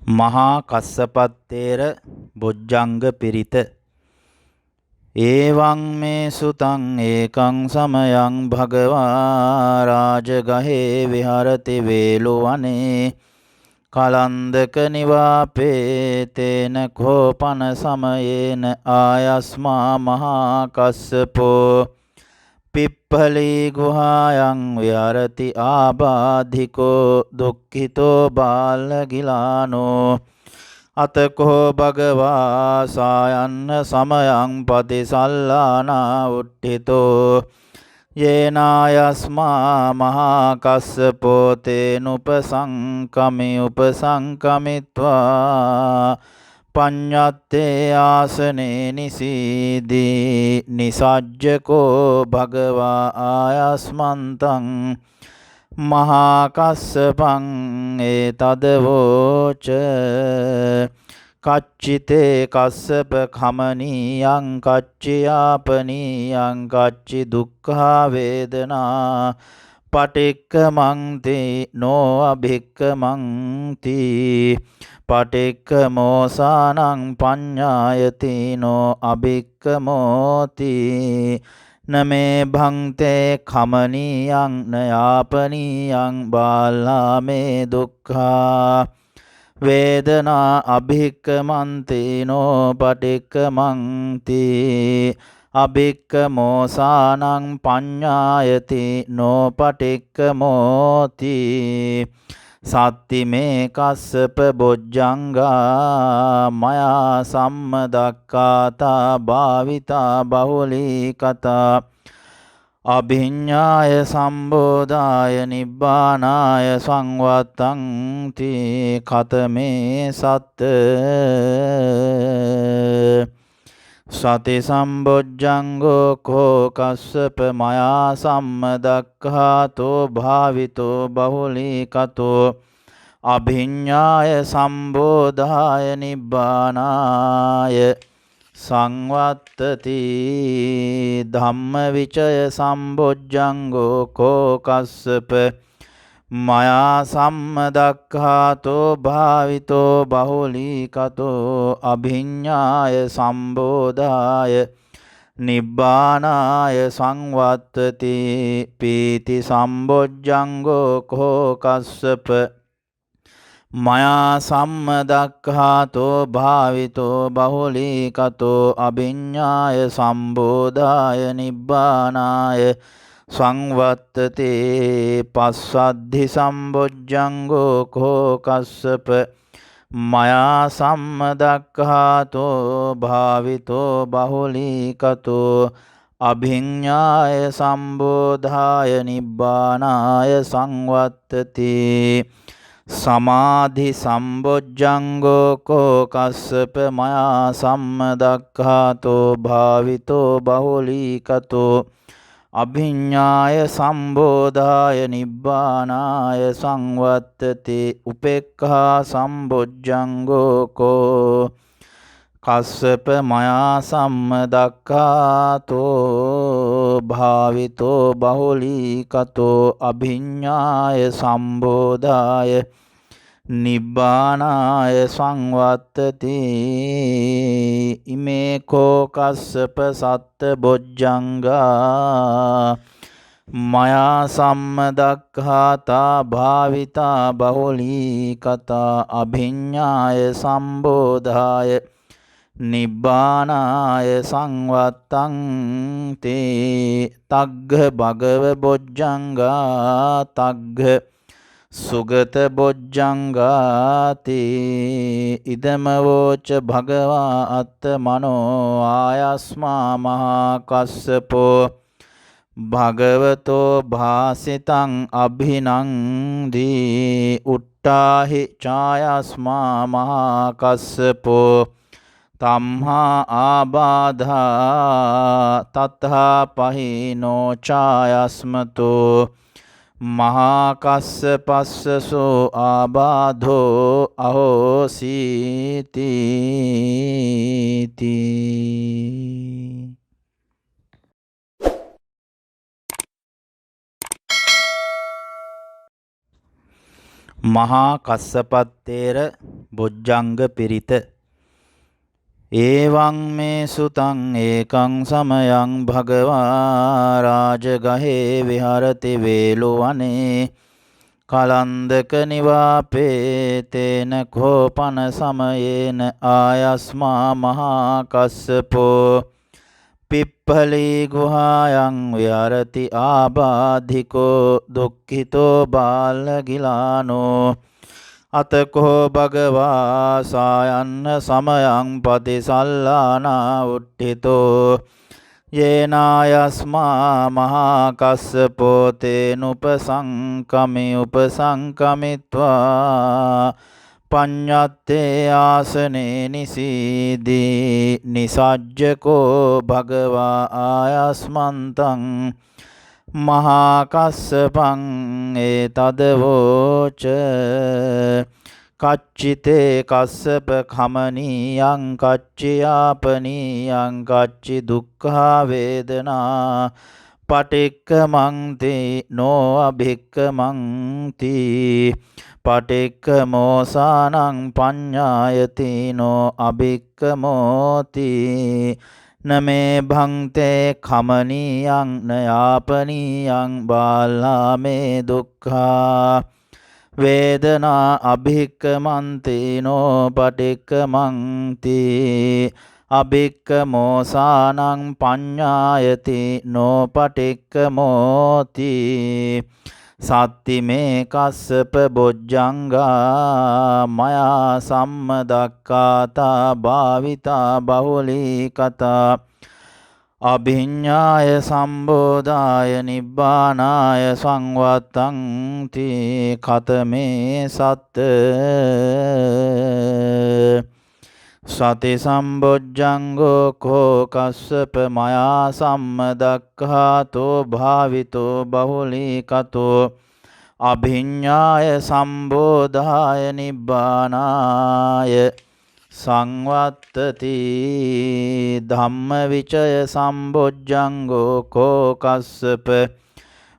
මහා කස්සපත්තේර බොජ්ජංග පිරිත. ඒවං මේ සුතං ඒකං සමයං භගවා රාජගහේ විහරති වේලුවනේ කලන්දක නිවාපේ තේන කෝපන සමයේන ආයස්මා මහා කස්සපෝ පිප්පලී ගුහායන් විහරති ආබාධිකෝ දුක්ඛිතෝ බාලගිලානෝ අතකෝ භගවා සායන්න සමයං පතිසල්ලානා උට්ඨිතෝ යේනායස්මා මහා කස්සපෝ තේනුපසංකමි උපසංකමිත්වා පඤ්ඤත්තේ ආසනේ නිසීදී නිසජ්ජකෝ භගවා ආයස්මන්තං මහා කස්සපං ඒතදවෝච කච්චිතේ කස්සප කමනීයං කච්චියාපනීයං කච්චි දුක්ඛා වේදනා පටික්කමන්ති නෝ අභික්කමන්ති පටික්කමෝසානං පඤ්ඤායති නෝ අභික්කමෝති නමේ භංතේ කමනීයං නයාපනීයං බාලාමේ දුක්ඛා වේදනා අභික්කමන්ති නෝ පටික්කමන්ති අභික්කමෝසානං පඤ්ඤායති නෝ පටික්කමෝති සත්තිමේ කස්සප බොජ්ජංගා මයා සම්මදක්ඛාතා භාවිතා බහුලී කතා අභිඤ්ඤාය සම්බෝධාය නිබ්බානාය සංවත්තං තී කතමේ සත්ත සති සම්බොජ්ජංගෝ කෝ කස්සප මයා සම්මදක්ඛාතෝ භාවිතෝ බහුලී කතෝ අභිඤ්ඤාය සම්බෝධාය නිබ්බානාය සංවත්තති ධම්මවිචය සම්බොජ්ජංගෝ කෝ කස්සප මයා සම්මදක්ඛාතෝ භාවිතෝ බහුලී කතෝ අභිඤ්ඤාය සම්බෝධාය නිබ්බානාය සංවත්තති පීති සම්බොජ්ජංගෝ කෝ කස්සප මයා සම්මදක්ඛාතෝ භාවිතෝ බහුලී කතෝ අභිඤ්ඤාය සම්බෝධාය නිබ්බානාය සංවත්තති පස්සද්ධි සම්බොජ්ජංගෝ කෝ කස්සප මයා සම්මදක්ඛාතෝ භාවිතෝ බහුලී කතෝ අභිඤ්ඤාය සම්බෝධාය නිබ්බානාය සංවත්තති සමාධි සම්බොජ්ජංගෝ කෝ කස්සප මයා සම්මදක්ඛාතෝ භාවිතෝ බහුලී කතෝ අභිඤ්ඤාය සම්බෝධාය නිබ්බානාය සංවත්තති උපේක්ඛා සම්බොජ්ජංගෝ කෝ කස්සප මයා සම්මදක්ඛාතෝ භාවිතෝ බහුලී කතෝ අභිඤ්ඤාය සම්බෝධාය නිබ්බානාය සංවත්තති ඉමේ කෝ කස්සප සත්ත බොජ්ජංගා මයා සම්මදක්ඛාතා භාවිතා බහුලී කතා අභිඤ්ඤාය සම්බෝධාය නිබ්බානාය සංවත්තං තේ තග්ග භගව බොජ්ජංගා තග්ග සුගත බොජ්ජංගාති ඉදමවෝච භගවා අත්ත මනෝ ආයස්මා මහා කස්සපෝ භගවතෝ භාසිතං අභිනන්දී උට්ටාහි ඡායස්මා මහා කස්සපෝ තම්හා ආබාධා තත්හා පහිනෝ ඡායස්මතෝ මහා කස්සපස්සසෝ ආබාධෝ අහෝසීති. මහා කස්සපත්තේර බොජ්ජංග පිරිත. ඒවං මේ සුතං ඒකං සමයං භගවා රාජගහේ විහරති වේලුවනේ කලන්දක නිවාපේ තේන කෝපන සමයේන ආයස්මා මහා කස්සපෝ පිප්පලී ගුහායන් විහරති ආබාධිකෝ දුක්ඛිතෝ බාලගිලානෝ අතකෝ භගවා සායන්න සමයං පතිසල්ලානා උට්ඨිතෝ යේනායස්මා මහා කස්සපෝ තේනුපසංකමි උපසංකමිත්වා පඤ්ඤත්තේ ආසනේ නිසීදී නිසජ්ජකෝ භගවා ආයස්මන්තං මහා කස්සපං ඒතදවෝච කච්චිතේ කස්සප කමනීයං කච්චියාපනීයං කච්චි දුක්ඛා වේදනා පටික්කමන්ති නෝ අභික්කමන්ති පටික්කමෝසානං පඤ්ඤායති නෝ අභික්කමෝති නමේ භංතේ කමනීයං නයාපනීයං බාලාමේ දුක්ඛා වේදනා අභික්කමන්තිනෝ පටික්කමන්ති අභික්කමෝසානං පඤ්ඤායති නෝ පටික්කමෝති සත්තිමේ කස්සප බොජ්ජංගා මයා සම්මදක්ඛාතා භාවිතා බහුලී කතා අභිඤ්ඤාය සම්බෝධාය නිබ්බානාය සංවත්තං තී කතමේ සත්ත සති සම්බොජ්ජංගෝ කෝ කස්සප මයා සම්මදක්ඛාතෝ භාවිතෝ බහුලී කතෝ අභිඤ්ඤාය සම්බෝධාය නිබ්බානාය සංවත්තති ධම්මවිචය සම්බොජ්ජංගෝ කෝ කස්සප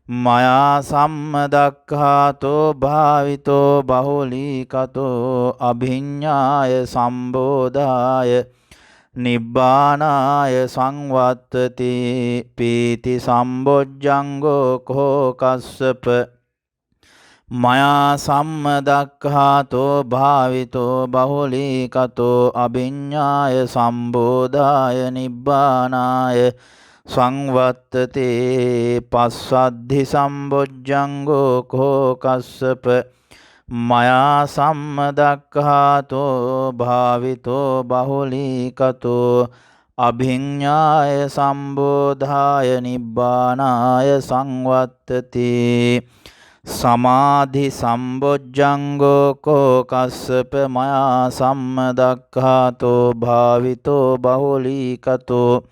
මයා සම්මදක්ඛාතෝ භාවිතෝ බහුලී කතෝ අභිඤ්ඤාය සම්බෝධාය නිබ්බානාය සංවත්තති පීති සම්බොජ්ජංගෝ කෝ කස්සප මයා සම්මදක්ඛාතෝ භාවිතෝ බහුලී කතෝ අභිඤ්ඤාය සම්බෝධාය නිබ්බානාය සංවත්තති පස්සද්ධි සම්බොජ්ජංගෝ කෝ කස්සප මයා සම්මදක්ඛාතෝ භාවිතෝ බහුලී කතෝ අභිඤ්ඤාය සම්බෝධාය නිබ්බානාය සංවත්තති සමාධි සම්බොජ්ජංගෝ කෝ කස්සප මයා සම්මදක්ඛාතෝ භාවිතෝ බහුලී කතෝ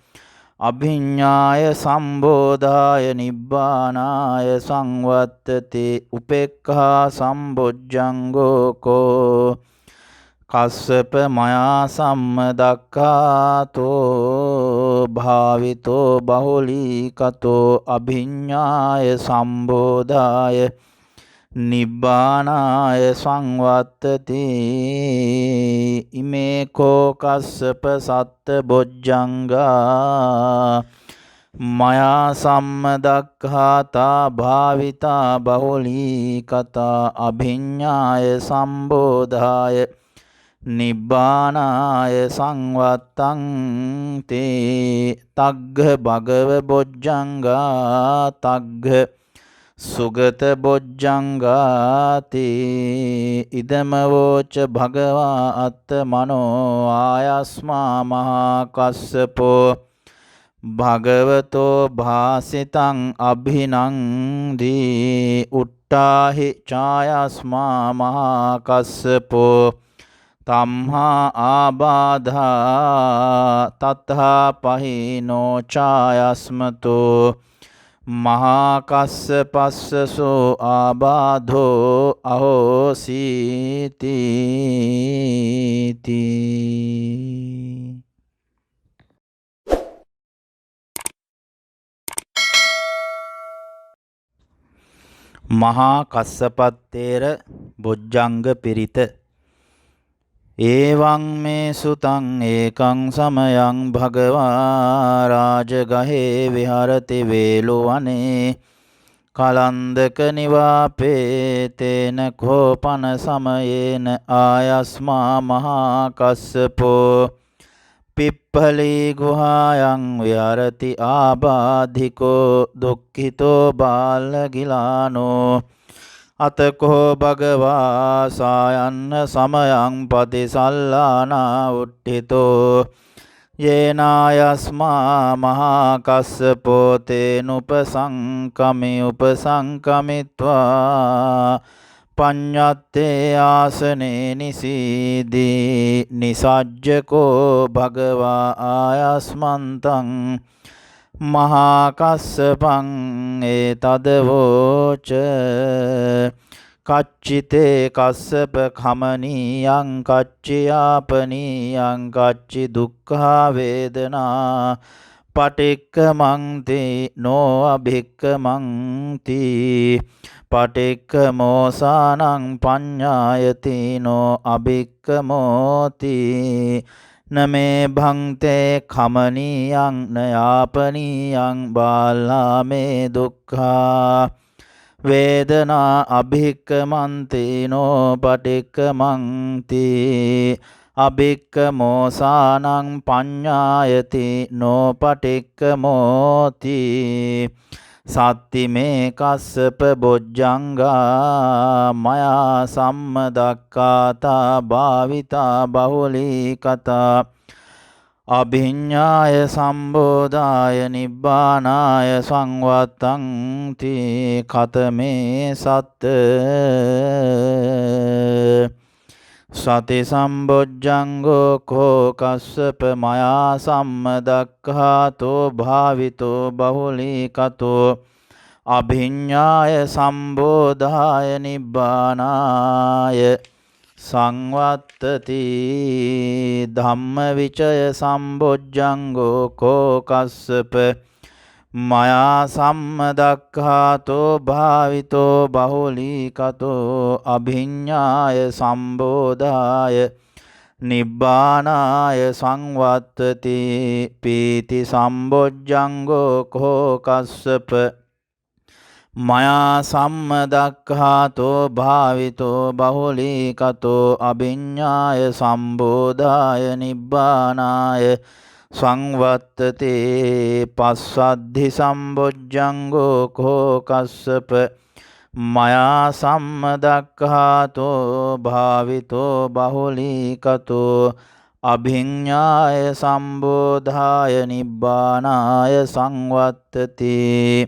අභිඤ්ඤාය සම්බෝධාය නිබ්බානාය සංවත්තති උපේක්ඛා සම්බොජ්ජංගෝ කෝ කස්සප මයා සම්මදක්ඛාතෝ භාවිතෝ බහුලී කතෝ අභිඤ්ඤාය සම්බෝධාය නිබ්බානාය සංවත්තති ඉමේ කෝ කස්සප සත්ත බොජ්ජංගා මයා සම්මදක්ඛාතා භාවිතා බහුලී කතා අභිඤ්ඤාය සම්බෝධාය නිබ්බානාය සංවත්තං තේ තග්ග භගව බොජ්ජංගා තග්ග සුගත බොජ්ජංගාති ඉදමවෝච භගවා අත්තමනෝ ආයස්මා මහා කස්සපෝ භගවතෝ භාසිතං අභිනන්දී උට්ටාහි ඡායස්මා මහා කස්සපෝ තම්හා ආබාධා තත්හා පහිනෝ ඡායස්මතෝ මහා කස්සපස්සසෝ ආබාධෝ අහෝසීති මහා කස්සපත්තේර බොජ්ජංග පිරිත එවං මේ සුතං ඒකං සමයං භගවා රාජගහේ විහරති වේලුවනේ කලන්දක නිවාපේ තේන කෝපන සමයේන ආයස්මා මහා කස්සපෝ පිප්පලී ගුහායන් විහරති ආබාධිකෝ දුක්ඛිතෝ බාලගිලානෝ අතකෝ භගවා සායන්න සමයං පතිසල්ලානා උට්ඨිතෝ යේනායස්මා මහා කස්සපෝ තේනුපසංකමි උපසංකමිත්වා පඤ්ඤත්තේ ආසනේ නිසීදී නිසජ්ජකෝ භගවා ආයස්මන්තං මහා කස්සපං ඒතදවෝච කච්චිතේ කස්සප කමනීයං කච්චියාපනීයං කච්චි දුක්ඛා වේදනා පටික්කමන්ති නෝ අභික්කමන්ති පටික්කමෝසානං පඤ්ඤායති නෝ අභික්කමෝති නමේ භංතේ කමනීයං නයාපනීයං බාලාමේ දුක්ඛා වේදනා අභික්කමන්ති නෝ පටික්කමන්ති අභික්කමෝසානං පඤ්ඤායති නෝ පටික්කමෝති සත්තිමේ කස්සප බොජ්ජංගා මයා සම්මදක්ඛාතා භාවිතා බහුලී කතා අභිඤ්ඤාය සම්බෝධාය නිබ්බානාය සංවත්තං තී කතමේ සත්ත සති සම්බොජ්ජංගෝ කෝ කස්සප මයා සම්මදක්ඛාතෝ භාවිතෝ බහුලීකතෝ අභිඤ්ඤාය සම්බෝධාය නිබ්බානාය සංවත්තති ධම්මවිචය සම්බොජ්ජංගෝ කෝ කස්සප මයා සම්මදක්ඛාතෝ භාවිතෝ බහුලීකතෝ අභිඤ්ඤාය සම්බෝධාය නිබ්බානාය සංවත්තති පීති සම්බොජ්ජංගෝ කෝ කස්සප මයා සම්මදක්ඛාතෝ භාවිතෝ බහුලීකතෝ අභිඤ්ඤාය සම්බෝධාය නිබ්බානාය සංවත්තති පස්සද්ධි සම්බොජ්ජංගෝ කෝ කස්සප මයා සම්මදක්ඛාතෝ භාවිතෝ බහුලීකතෝ අභිඤ්ඤාය සම්බෝධාය නිබ්බානාය සංවත්තති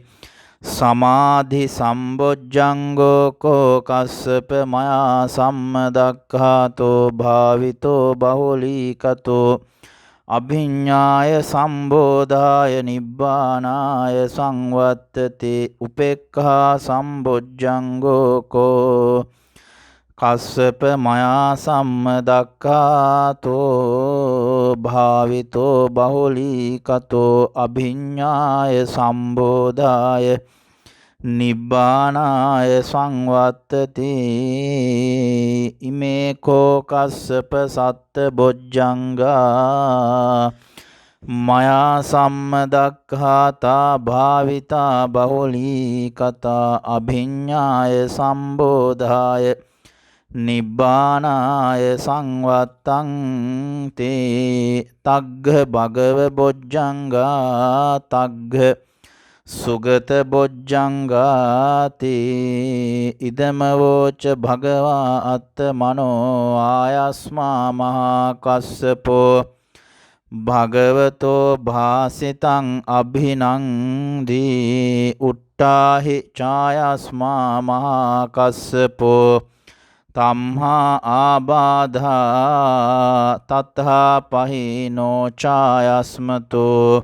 සමාධි සම්බොජ්ජංගෝ කෝ කස්සප මයා සම්මදක්ඛාතෝ භාවිතෝ බහුලීකතෝ අභිඤ්ඤාය සම්බෝධාය නිබ්බානාය සංවත්තති උපේක්ඛා සම්බොජ්ජංගෝ කෝ කස්සප මයා සම්මදක්ඛාතෝ භාවිතෝ බහුලීකතෝ අභිඤ්ඤාය සම්බෝධාය නිබ්බානාය සංවත්තති ඉමේ කෝ කස්සප සත්ත බොජ්ජංගා මයා සම්මදක්ඛාතා භාවිතා බහුලීකතා අභිඤ්ඤාය සම්බෝධාය නිබ්බානාය සංවත්තං තේ තග්ග භගව බොජ්ජංගා තග්ග සුගත බොජ්ජංගාති ඉදමවෝච භගවා අත්ත මනෝ ආයස්මා මහා කස්සපෝ භගවතෝ භාසිතං අභිනන්දී උට්ටාහි ඡායස්මා මහා කස්සපෝ තම්හා ආබාධා තත්හා පහිනෝ ඡායස්මතෝ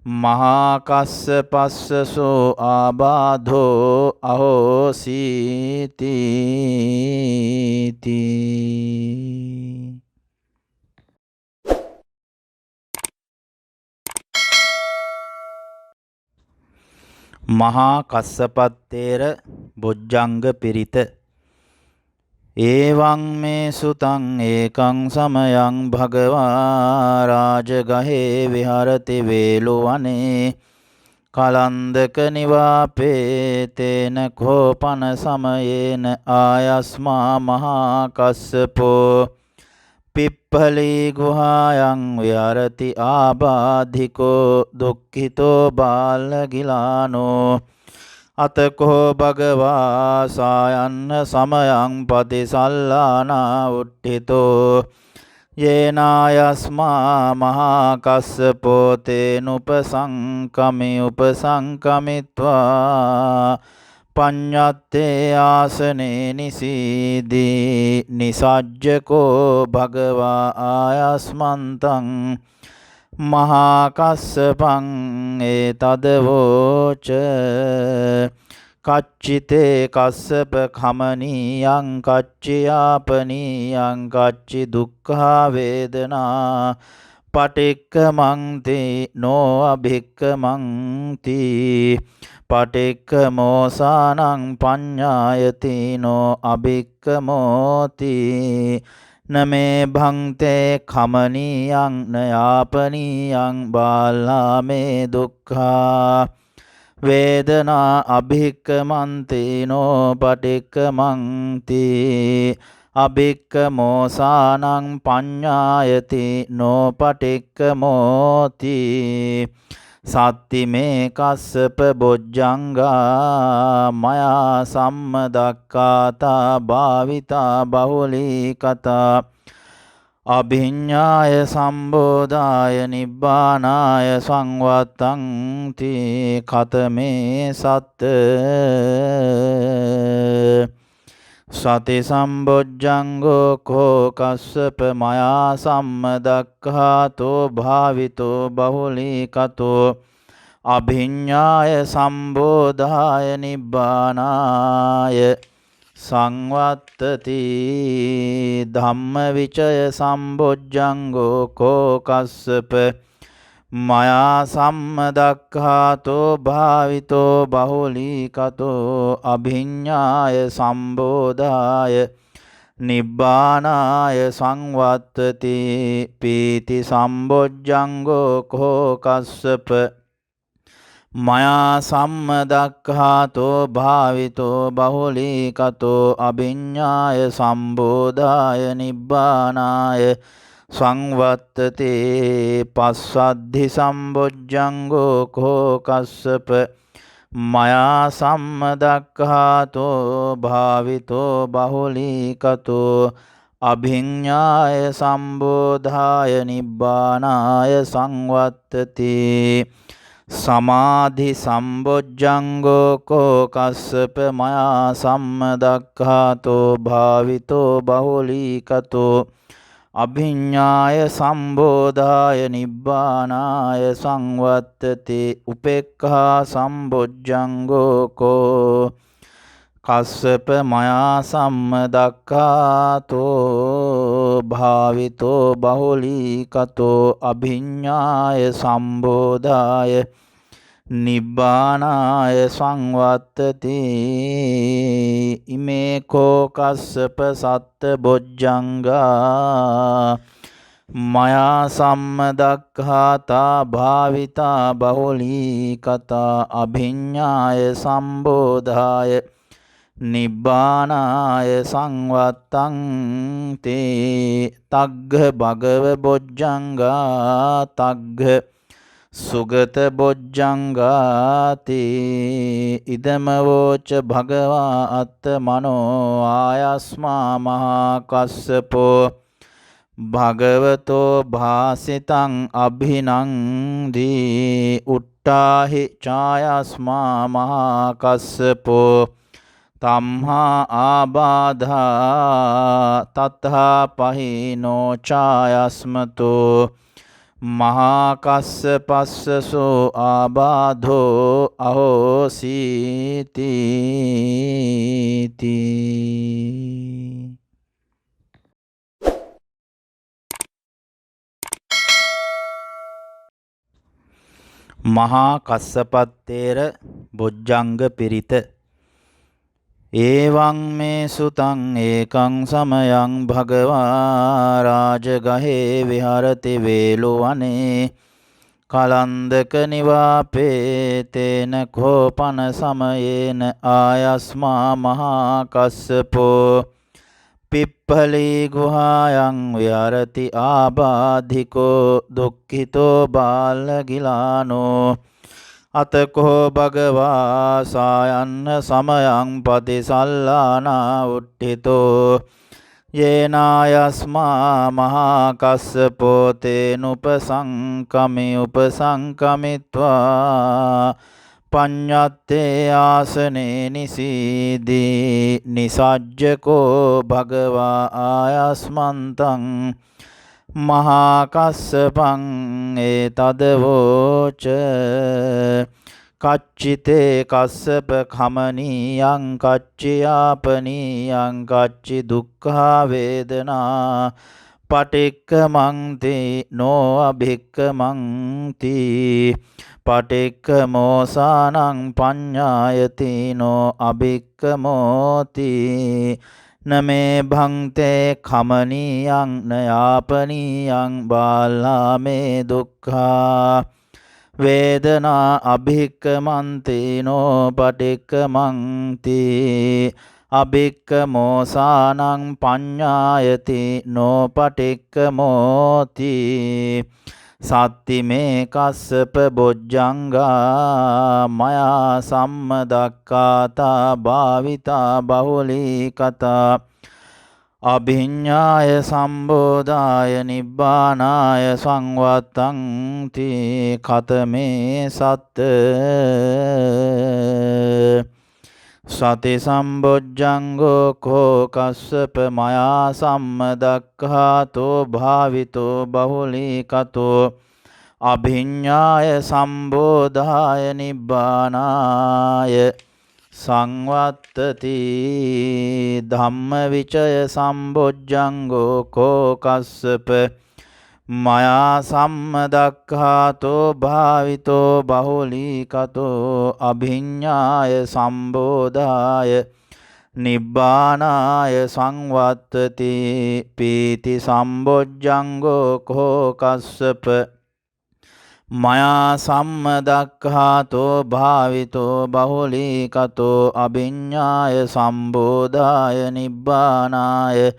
මහා කස්සපස්සසෝ ආබාධෝ අහෝසීති මහා කස්සපත්තේර බොජ්ජංග පිරිත එවං මේ සුතං ඒකං සමයං භගවා රාජගහේ විහරති වේලුවනේ කලන්දක නිවාපේ තේන කෝපන සමයේන ආයස්මා මහා කස්සපෝ පිප්පලී ගුහායන් විහරති ආබාධිකෝ දුක්ඛිතෝ බාලගිලානෝ අතකෝ භගවා සායන්න සමයං පතිසල්ලානා උට්ඨිතෝ යේනායස්මා මහා කස්සපෝ තේනුපසංකමි උපසංකමිත්වා පඤ්ඤත්තේ ආසනේ නිසීදී නිසජ්ජකෝ භගවා ආයස්මන්තං මහා කස්සපං ඒතදවෝච කච්චිතේ කස්සප කමනීයං කච්චියාපනීයං කච්චි දුක්ඛා වේදනා පටික්කමන්ති නෝ අභික්කමන්ති පටික්කමෝසානං පඤ්ඤායති නෝ අභික්කමෝති නමේ භංතේ කමනීයං නයාපනීයං බාලාමේ දුක්ඛා වේදනා අභික්කමන්ති නෝ පටික්කමන්ති අභික්කමෝසානං පඤ්ඤායති නෝ පටික්කමෝති සත්තිමේ කස්සප බොජ්ජංගා මයා සම්මදක්ඛාතා භාවිතා බහුලී කතා අභිඤ්ඤාය සම්බෝධාය නිබ්බානාය සංවත්තං තී කතමේ සත්ත සති සම්බොජ්ජංගෝ කෝ කස්සප මයා සම්මදක්ඛාතෝ භාවිතෝ බහුලී කතෝ අභිඤ්ඤාය සම්බෝධාය නිබ්බානාය සංවත්තති ධම්මවිචය සම්බොජ්ජංගෝ කෝ කස්සප මයා සම්මදක්ඛාතෝ භාවිතෝ බහුලී කතෝ අභිඤ්ඤාය සම්බෝධාය නිබ්බානාය සංවත්තති පීති සම්බොජ්ජංගෝ කෝ කස්සප මයා සම්මදක්ඛාතෝ භාවිතෝ බහුලී කතෝ අභිඤ්ඤාය සම්බෝධාය නිබ්බානාය සංවත්තති පස්සද්ධි සම්බොජ්ජංගෝ කෝ කස්සප මයා සම්මදක්ඛාතෝ භාවිතෝ බහුලී කතෝ අභිඤ්ඤාය සම්බෝධාය නිබ්බානාය සංවත්තති සමාධි සම්බොජ්ජංගෝ කෝ කස්සප මයා සම්මදක්ඛාතෝ භාවිතෝ බහුලී කතෝ අභිඤ්ඤාය සම්බෝධාය නිබ්බානාය සංවත්තති උපේක්ඛා සම්බොජ්ජංගෝ කෝ කස්සප මයා සම්මදක්ඛාතෝ භාවිතෝ බහුලී කතෝ අභිඤ්ඤාය සම්බෝධාය නිබ්බානාය සංවත්තති ඉමේ කෝ කස්සප සත්ත බොජ්ජංගා මයා සම්මදක්ඛාතා භාවිතා බහුලී කතා අභිඤ්ඤාය සම්බෝධාය නිබ්බානාය සංවත්තං තේ තග්ග භගව බොජ්ජංගා තග්ග සුගත බොජ්ජංගාති ඉදමවෝච භගවා අත්ත මනෝ ආයස්මා මහා කස්සපෝ භගවතෝ භාසිතං අභිනන්දී උට්ටාහි ඡායස්මා මහා කස්සපෝ තම්හා ආබාධා තත්හා පහිනෝ ඡායස්මතෝ මහා කස්සපස්සසෝ ආබාධෝ අහෝසීති මහා කස්සපත්තේර බොජ්ජංග පිරිත එවං මේ සුතං ඒකං සමයං භගවා රාජගහේ විහරති වේලුවනේ කලන්දක නිවාපේ තේන කෝපන සමයේන ආයස්මා මහා කස්සපෝ පිප්පලී ගුහායන් විහරති ආබාධිකෝ දුක්ඛිතෝ බාලගිලානෝ අතකෝ භගවා සායන්න සමයං පතිසල්ලානා උට්ඨිතෝ යේනායස්මා මහා කස්සපෝ තේනුපසංකමි උපසංකමිත්වා පඤ්ඤත්තේ ආසනේ නිසීදී නිසජ්ජකෝ භගවා ආයස්මන්තං මහා කස්සපං ඒතදවෝච කච්චිතේ කස්සප කමනීයං කච්චියාපනීයං කච්චි දුක්ඛා වේදනා පටික්කමන්ති නෝ අභික්කමන්ති පටික්කමෝසානං පඤ්ඤායති නෝ අභික්කමෝති නමේ භංතේ කමනීයං නයාපනීයං බාලාමේ දුක්ඛා වේදනා අභික්කමන්තිනෝ පටික්කමන්ති අභික්කමෝසානං පඤ්ඤායති නෝ පටික්කමෝති සත්තිමේ කස්සප බොජ්ජංගා මයා සම්මදක්ඛාතා භාවිතා බහුලී කතා අභිඤ්ඤාය සම්බෝධාය නිබ්බානාය සංවත්තං තී කතමේ සත්ත සති සම්බොජ්ජංගෝ කෝ කස්සප මයා සම්මදක්ඛාතෝ භාවිතෝ බහුලීකතෝ අභිඤ්ඤාය සම්බෝධාය නිබ්බානාය සංවත්තති ධම්මවිචය සම්බොජ්ජංගෝ කෝ කස්සප මයා සම්මදක්ඛාතෝ භාවිතෝ බහුලීකතෝ අභිඤ්ඤාය සම්බෝධාය නිබ්බානාය සංවත්තති පීති සම්බොජ්ජංගෝ කෝ කස්සප මයා සම්මදක්ඛාතෝ භාවිතෝ බහුලීකතෝ අභිඤ්ඤාය සම්බෝධාය නිබ්බානාය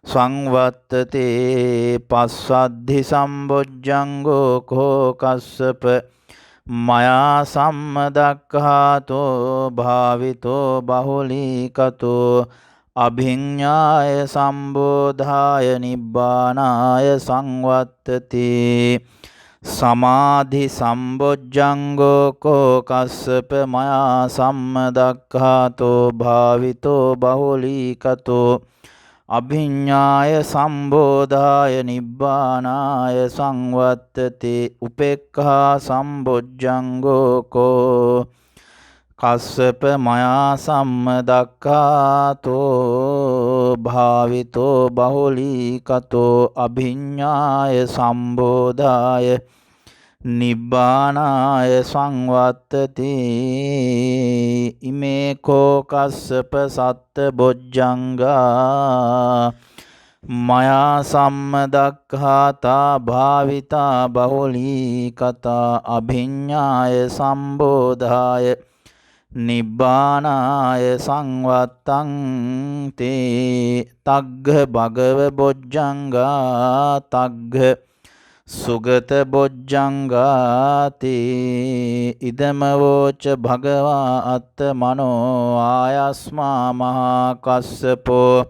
සංවත්තති පස්සද්ධි සම්බොජ්ජංගෝ කෝ කස්සප මයා සම්මදක්ඛාතෝ භාවිතෝ බහුලීකතෝ අභිඤ්ඤාය සම්බෝධාය නිබ්බානාය සංවත්තති සමාධි සම්බොජ්ජංගෝ කෝ කස්සප මයා සම්මදක්ඛාතෝ භාවිතෝ බහුලීකතෝ අභිඤ්ඤාය සම්බෝධාය නිබ්බානාය සංවත්තති උපේක්ඛා සම්බොජ්ජංගෝ කෝ කස්සප මයා සම්මදක්ඛාතෝ භාවිතෝ බහුලීකතෝ අභිඤ්ඤාය සම්බෝධාය නිබ්බානාය සංවත්තති ඉමේ කෝ කස්සප සත්ත බොජ්ජංගා මයා සම්මදක්ඛාතා භාවිතා බහුලීකතා අභිඤ්ඤාය සම්බෝධාය නිබ්බානාය සංවත්තං තේ තග්ග භගව බොජ්ජංගා තග්ග සුගත බොජ්ජංගාති ඉදමවෝච භගවා අත්තමනෝ ආයස්මා මහා කස්සපෝ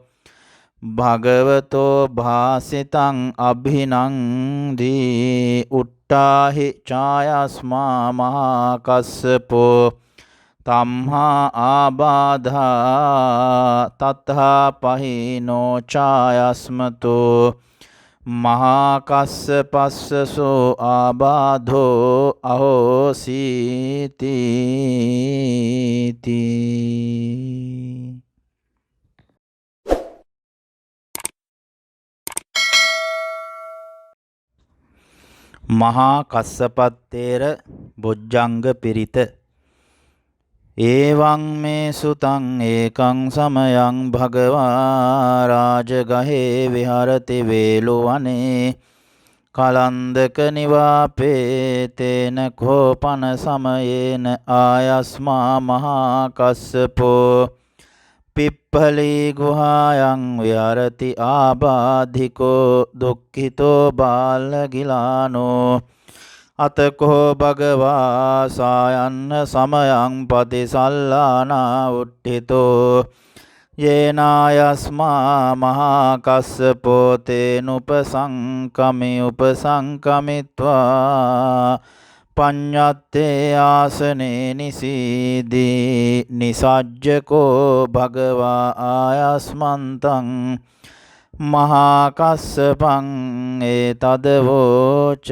භගවතෝ භාසිතං අභිනන්දී උට්ටාහි ඡායස්මා මහා කස්සපෝ තම්හා ආබාධා තත්හා පහිනෝ ඡායස්මතෝ මහා කස්සපස්සසෝ ආබාධෝ අහෝසීති මහා කස්සපත්තේර බොජ්ජංග පිරිත එවං මේ සුතං ඒකං සමයං භගවා රාජගහේ විහරති වේලුවනේ කලන්දක නිවාපේ තේන කෝපන සමයේන ආයස්මා මහා කස්සපෝ පිප්පලී ගුහායන් විහරති ආබාධිකෝ දුක්ඛිතෝ බාලගිලානෝ අතකෝ භගවා සායන්න සමයං පතිසල්ලානා උට්ඨිතෝ යේනායස්මා මහා කස්සපෝ තේනුපසංකමි උපසංකමිත්වා පඤ්ඤත්තේ ආසනේ නිසීදී නිසජ්ජකෝ භගවා ආයස්මන්තං මහා කස්සපං ඒතදවෝච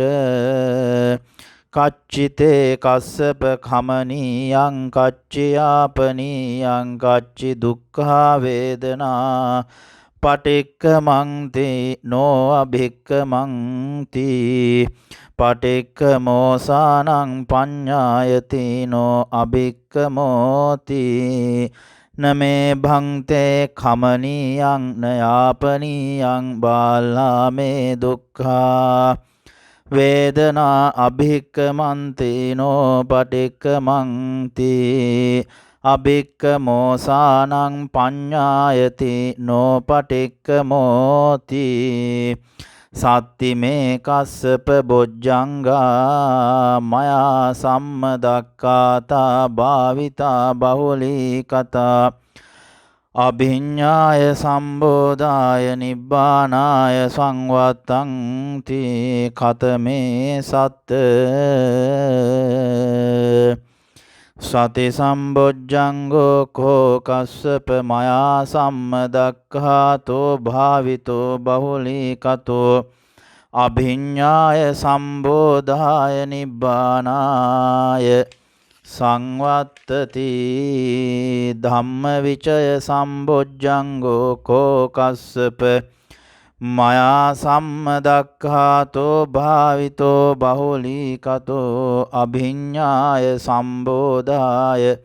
කච්චිතේ කස්සප කමනීයං කච්චියාපනීයං කච්චි දුක්ඛා වේදනා පටික්කමන්ති නෝ අභික්කමන්ති පටික්කමෝසානං පඤ්ඤායති නෝ අභික්කමෝති නමේ භංතේ කමනීයං නයාපනීයං බාලාමේ දුක්ඛා වේදනා අභික්කමන්ති නෝ පටික්කමන්ති අභික්කමෝසානං පඤ්ඤායති නෝ පටික්කමෝති සත්තිමේ කස්සප බොජ්ජංගා මයා සම්මදක්ඛාතා භාවිතා බහුලී කතා අභිඤ්ඤාය සම්බෝධාය නිබ්බානාය සංවත්තං තී කතමේ සත්ත සති සම්බොජ්ජංගෝ කෝ කස්සප මයා සම්මදක්ඛාතෝ භාවිතෝ බහුලී කතෝ අභිඤ්ඤාය සම්බෝධාය නිබ්බානාය සංවත්තති ධම්මවිචය සම්බොජ්ජංගෝ කෝ කස්සප මයා සම්මදක්ඛාතෝ භාවිතෝ බහුලී කතෝ අභිඤ්ඤාය සම්බෝධාය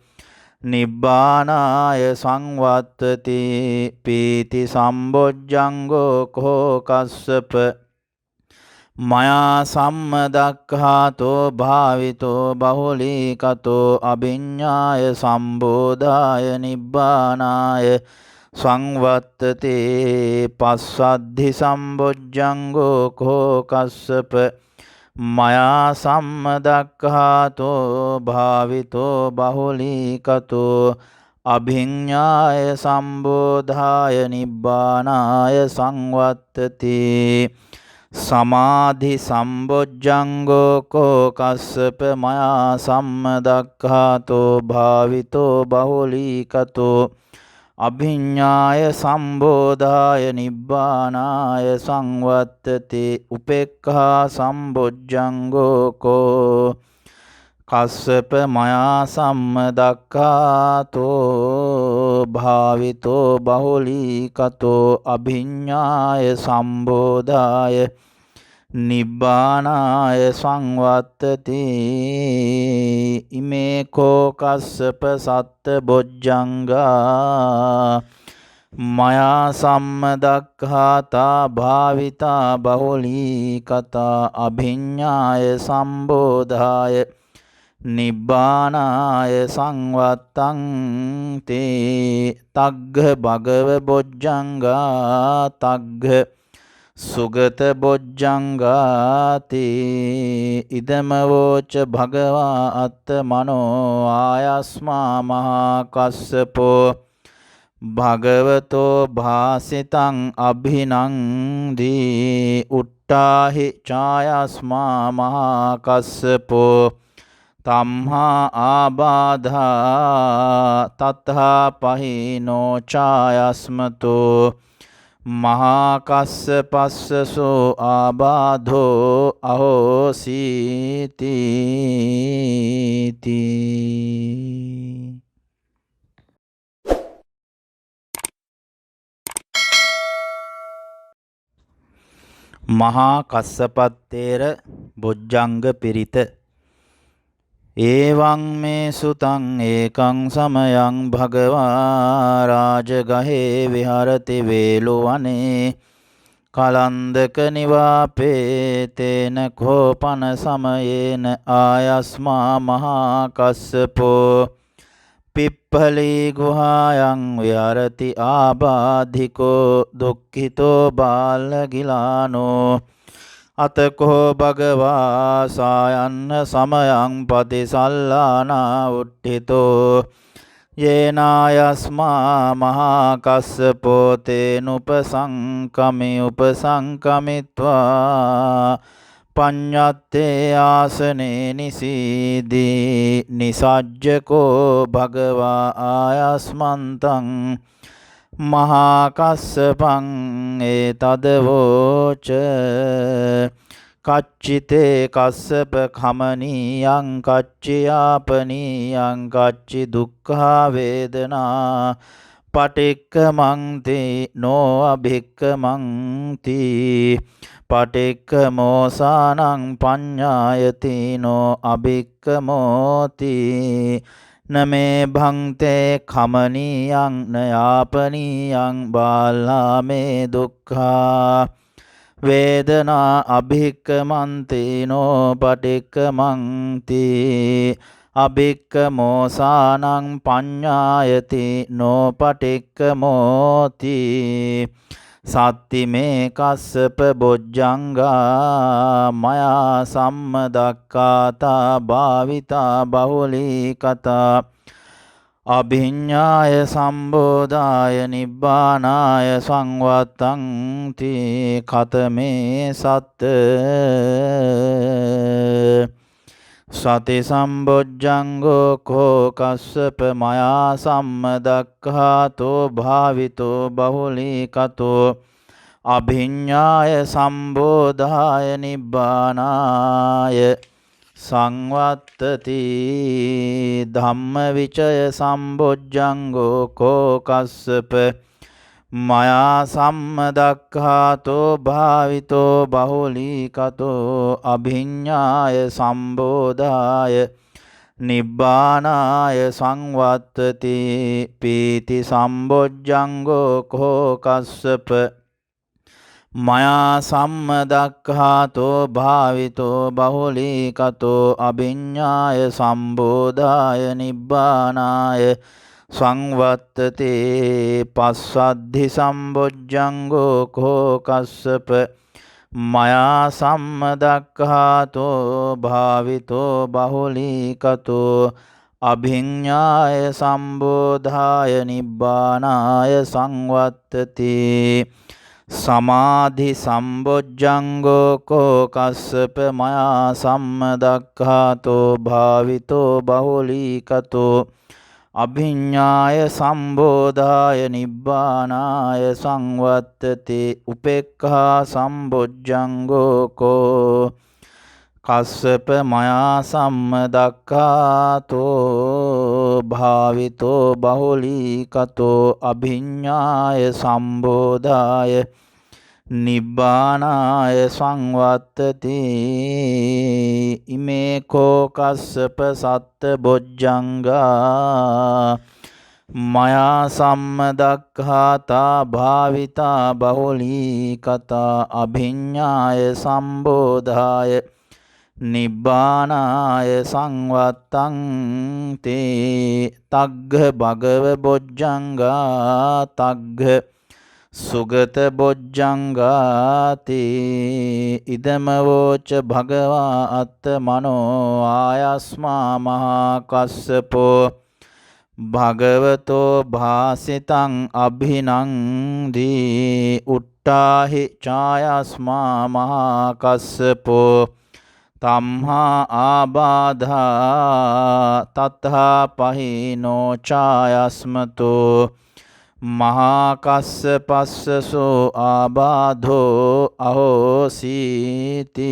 නිබ්බානාය සංවත්තති පීති සම්බොජ්ජංගෝ කෝ කස්සප මයා සම්මදක්ඛාතෝ භාවිතෝ බහුලී කතෝ අභිඤ්ඤාය සම්බෝධාය නිබ්බානාය සංවත්තති පස්සද්ධි සම්බොජ්ජංගෝ කෝ කස්සප මයා සම්මදක්ඛාතෝ භාවිතෝ බහුලී කතෝ අභිඤ්ඤාය සම්බෝධාය නිබ්බානාය සංවත්තති සමාධි සම්බොජ්ජංගෝ කෝ කස්සප මයා සම්මදක්ඛාතෝ භාවිතෝ බහුලී කතෝ අභිඤ්ඤාය සම්බෝධාය නිබ්බානාය සංවත්තති උපේක්ඛා සම්බොජ්ජංගෝ කෝ කස්සප මයා සම්මදක්ඛාතෝ භාවිතෝ බහුලී කතෝ අභිඤ්ඤාය සම්බෝධාය නිබ්බානාය සංවත්තති ඉමේ කෝ කස්සප සත්ත බොජ්ජංගා මයා සම්මදක්ඛාතා භාවිතා බහුලී කතා අභිඤ්ඤාය සම්බෝධාය නිබ්බානාය සංවත්තං තේ තග්ග භගව බොජ්ජංගා තග්ග සුගත බොජ්ජංගාති ඉදමවෝච භගවා අත්තමනෝ ආයස්මා මහා කස්සපෝ භගවතෝ භාසිතං අභිනන්දී උට්ටාහි ඡායස්මා මහා කස්සපෝ තම්හා ආබාධා තත්හා පහිනෝ ඡායස්මතෝ මහා කස්සපස්සසෝ ආබාධෝ අහෝසීති මහා කස්සපත්තේර බොජ්ජංග පිරිත එවං මේ සුතං ඒකං සමයං භගවා රාජගහේ විහරති වේලුවනේ කලන්දක නිවාපේ තේන කෝපන සමයේන ආයස්මා මහා කස්සපෝ පිප්පලී ගුහායන් විහරති ආබාධිකෝ දුක්ඛිතෝ බාලගිලානෝ අතකෝ භගවා සායන්න සමයං පතිසල්ලානා උට්ඨිතෝ යේනායස්මා මහා කස්සපෝ තේනුපසංකමි උපසංකමිත්වා පඤ්ඤත්තේ ආසනේ නිසීදී නිසජ්ජකෝ භගවා ආයස්මන්තං මහා කස්සපං ඒතදවෝච කච්චිතේ කස්සප කමනීයං කච්චියාපනීයං කච්චි දුක්ඛා වේදනා පටික්කමන්ති නෝ අභික්කමන්ති පටික්කමෝසානං පඤ්ඤායති නෝ අභික්කමෝති නමේ භංතේ කමනීයං නයාපනීයං බාලාමේ දුක්ඛා වේදනා අභික්කමන්ති නෝ පටික්කමන්ති අභික්කමෝසානං පඤ්ඤායති නෝ පටික්කමෝති සත්තිමේ කස්සප බොජ්ජංගා මයා සම්මදක්ඛාතා භාවිතා බහුලී කතා අභිඤ්ඤාය සම්බෝධාය නිබ්බානාය සංවත්තං තී කතමේ සත්ත සති සම්බොජ්ජංගෝ කෝ කස්සප මයා සම්මදක්ඛාතෝ භාවිතෝ බහුලී කතෝ අභිඤ්ඤාය සම්බෝධාය නිබ්බානාය සංවත්තති ධම්මවිචය සම්බොජ්ජංගෝ කෝ කස්සප මයා සම්මදක්ඛාතෝ භාවිතෝ බහුලී කතෝ අභිඤ්ඤාය සම්බෝධාය නිබ්බානාය සංවත්තති පීති සම්බොජ්ජංගෝ කෝ කස්සප මයා සම්මදක්ඛාතෝ භාවිතෝ බහුලී කතෝ අභිඤ්ඤාය සම්බෝධාය නිබ්බානාය සංවත්තතේ පස්සද්ධි සම්බොජ්ජංගෝ කෝ කස්සප මයා සම්මදක්ඛාතෝ භාවිතෝ බහුලී කතෝ අභිඤ්ඤාය සම්බෝධාය නිබ්බානාය සංවත්තති සමාධි සම්බොජ්ජංගෝ කෝ කස්සප මයා සම්මදක්ඛාතෝ භාවිතෝ බහුලී කතෝ අභිඤ්ඤාය සම්බෝධාය නිබ්බානාය සංවත්තති උපේක්ඛා සම්බොජ්ජංගෝ කෝ කස්සප මයා සම්මදක්ඛාතෝ භාවිතෝ බහුලී කතෝ අභිඤ්ඤාය සම්බෝධාය නිබ්බානාය සංවත්තති ඉමේ කෝ කස්සප සත්ත බොජ්ජංගා මයා සම්මදක්ඛාතා භාවිතා බහුලී කතා අභිඤ්ඤාය සම්බෝධාය නිබ්බානාය සංවත්තං තේ තග්ග භගව බොජ්ජංගා තග්ග සුගත බොජ්ජංගාති ඉදමවෝච භගවා අත්තමනෝ ආයස්මා මහා කස්සපෝ භගවතෝ භාසිතං අභිනන්දී උට්ටාහි ඡායස්මා මහා කස්සපෝ තම්හා ආබාධා තත්හා පහිනෝ ඡායස්මතෝ මහා කස්සපස්සසෝ ආබාධෝ අහෝසීති